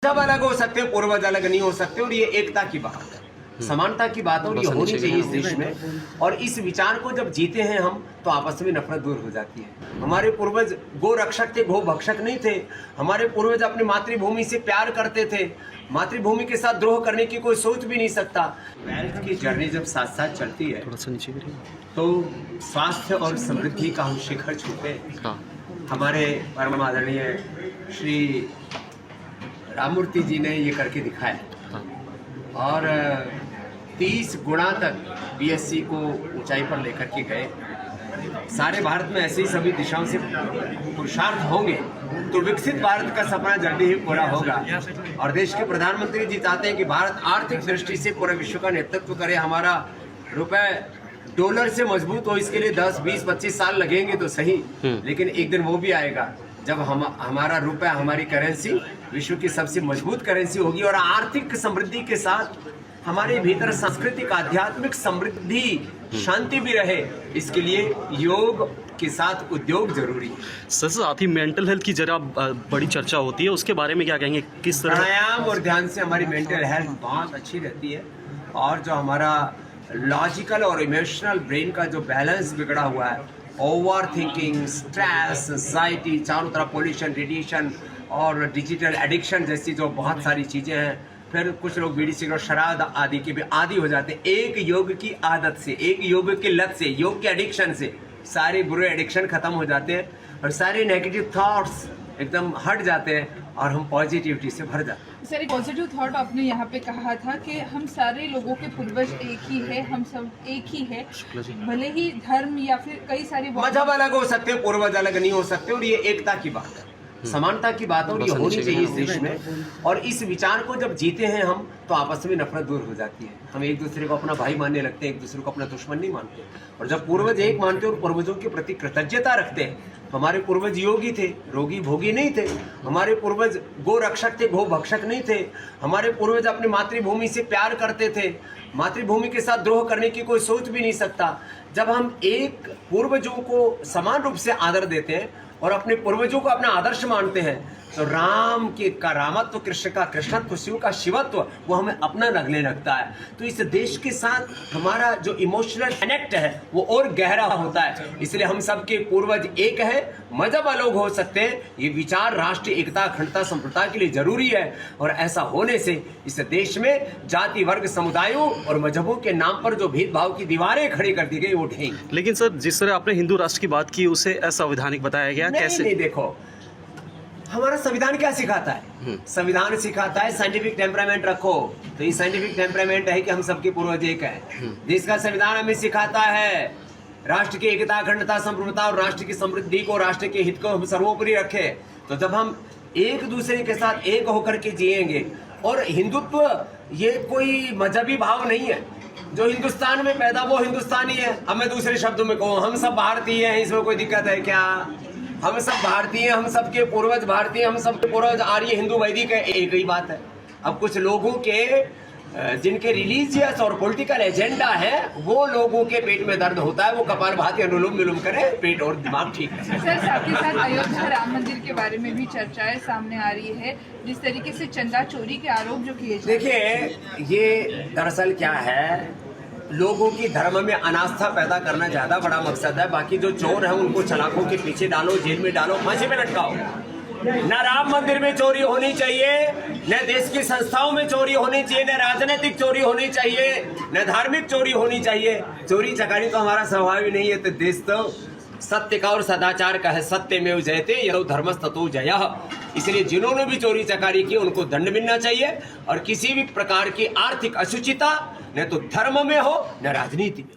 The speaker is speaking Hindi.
सब अलग हो सकते हैं, पूर्वज अलग नहीं हो सकते, और ये एकता की बात है, समानता की बात है, और ये होनी चाहिए इस देश में। और इस विचार को जब जीते हैं हम, तो आपस में नफरत दूर हो जाती है। हमारे पूर्वज गो रक्षक थे, गो भक्षक नहीं थे। हमारे पूर्वज अपनी मातृभूमि से प्यार करते थे, मातृभूमि के साथ द्रोह करने की कोई सोच भी नहीं सकता। वेल्थ की जर्नी जब साथ साथ चलती है तो स्वास्थ्य और समृद्धि का हम शिखर छूते हैं। हमारे परम आदरणीय श्री राममूर्ति जी ने ये करके दिखाया, और 30 गुणा तक बीएससी को ऊंचाई पर लेकर के गए। सारे भारत में ऐसे ही सभी दिशाओं से पुरुषार्थ होंगे तो विकसित भारत का सपना जल्दी ही पूरा होगा। और देश के प्रधानमंत्री जी चाहते हैं कि भारत आर्थिक दृष्टि से पूरे विश्व का नेतृत्व करे, हमारा रुपए डॉलर से मजबूत हो। इसके लिए 10, 20, 25 साल लगेंगे तो सही, लेकिन एक दिन वो भी आएगा जब हमारा रुपया, हमारी करेंसी विश्व की सबसे मजबूत करेंसी होगी। और आर्थिक समृद्धि के साथ हमारे भीतर सांस्कृतिक आध्यात्मिक समृद्धि, शांति भी रहे। इसके लिए योग के साथ उद्योग जरूरी है। सर, साथ ही मेंटल हेल्थ की जरा बड़ी चर्चा होती है, उसके बारे में क्या कहेंगे? किस तरह प्राणायाम और ध्यान से हमारी मेंटल हेल्थ बहुत अच्छी रहती है, और जो हमारा लॉजिकल और इमोशनल ब्रेन का जो बैलेंस बिगड़ा हुआ है, ओवर थिंकिंग, स्ट्रेस, एंजाइटी, चारों तरफ पोल्यूशन, रेडिएशन और डिजिटल एडिक्शन जैसी जो बहुत सारी चीज़ें हैं, फिर कुछ लोग बीड़ी सिगरेट शराब आदि के भी आदी हो जाते हैं। एक योग की आदत से, एक योग की लत से, योग के एडिक्शन से सारे बुरे एडिक्शन खत्म हो जाते हैं, और सारे नेगेटिव थॉट्स एकदम हट जाते हैं, और हम पॉजिटिविटी से भर जाते हैं। सर, एक पॉजिटिव थॉट आपने यहाँ पे कहा था कि हम सारे लोगों के पूर्वज एक ही है, हम सब एक ही है, भले ही धर्म या फिर कई सारे मजहब अलग हो सकते हैं, पूर्वज अलग नहीं हो सकते, और ये एकता की बात है, समानता की बात है, और ये होनी चाहिए इस देश में। और इस विचार को जब जीते हैं हम, तो आपस में नफरत दूर हो जाती है। हम एक दूसरे को अपना भाई मानने लगते हैं, एक दूसरे को अपना दुश्मन नहीं मानते। और जब पूर्वज एक मानते हैं और पूर्वजों के प्रति कृतज्ञता रखते हैं, तो हमारे पूर्वज योगी थे, रोगी भोगी नहीं थे। हमारे पूर्वज गो रक्षक थे, गो भक्षक नहीं थे। हमारे पूर्वज अपनी मातृभूमि से प्यार करते थे, मातृभूमि के साथ द्रोह करने की कोई सोच भी नहीं सकता। जब हम एक पूर्वजों को समान रूप से आदर देते हैं और अपने पूर्वजों को अपना आदर्श मानते हैं, तो राम के का रामत्व, कृष्ण का कृष्णत्व, शिव का शिवत्व वो हमें अपना लगने लगता है। तो इस देश के साथ हमारा जो इमोशनल कनेक्ट है वो और गहरा होता है। इसलिए हम सबके पूर्वज एक है, मजहब अलग हो सकते हैं, ये विचार राष्ट्रीय एकता, अखंडता, संप्रभुता के लिए जरूरी है। और ऐसा होने से इस देश में जाति, वर्ग, समुदायों और मजहबों के नाम पर जो भेदभाव की दीवारें खड़ी कर दी गई वो उठेंगी। लेकिन सर, जिस तरह आपने हिंदू राष्ट्र की बात की, उसे असंवैधानिक बताया गया, कैसे? नहीं, देखो, हमारा संविधान क्या सिखाता है? संविधान सिखाता है साइंटिफिक टेम्परामेंट रखो। तो ये साइंटिफिक टेम्परामेंट है कि हम सबके पूर्वज एक है। जिसका संविधान हमें सिखाता है राष्ट्र की एकता, अखंडता, संप्रभुता और राष्ट्र की समृद्धि को, राष्ट्र के हित को हम सर्वोपरि रखें। तो जब हम एक दूसरे के साथ एक होकर के जिएंगे, और हिंदुत्व ये कोई मजहबी भाव नहीं है। जो हिंदुस्तान में पैदा वो हिंदुस्तानी है। अब मैं दूसरे शब्दों में कहूँ, हम सब भारतीय हैं, इसमें कोई दिक्कत है क्या? हम सब भारतीय, हम सबके पूर्वज भारतीय, हम सबके पूर्वज आर्य, हिंदू, वैदिक है, एक ही बात है। अब कुछ लोगों के जिनके रिलीजियस और पॉलिटिकल एजेंडा है, वो लोगों के पेट में दर्द होता है, वो कपालभाति अनुलोम विलोम करे, पेट और दिमाग ठीक है। सर, साथ ही साथ अयोध्या राम मंदिर के बारे में भी चर्चाएं सामने आ रही है, जिस तरीके से चंदा चोरी के आरोप जो किए जा रहे हैं। देखिए, ये दरअसल क्या है, लोगों की धर्म में अनास्था पैदा करना ज्यादा बड़ा मकसद है। बाकी जो चोर है उनको सलाखों के पीछे डालो, जेल में डालो, फांसी पे लटकाओ। न राम मंदिर में चोरी होनी चाहिए, न देश की संस्थाओं में चोरी होनी चाहिए, न राजनीतिक चोरी होनी चाहिए, न धार्मिक चोरी होनी चाहिए। चोरी चकारी तो हमारा स्वभाव ही नहीं है। तो देश तो सत्य का और सदाचार का है, सत्यमेव जयते यदो धर्मस्ततो जयः। इसलिए जिन्होंने भी चोरी चकारी की उनको दंड मिलना चाहिए, और किसी भी प्रकार की आर्थिक अशुचिता न तो धर्म में हो न राजनीति में।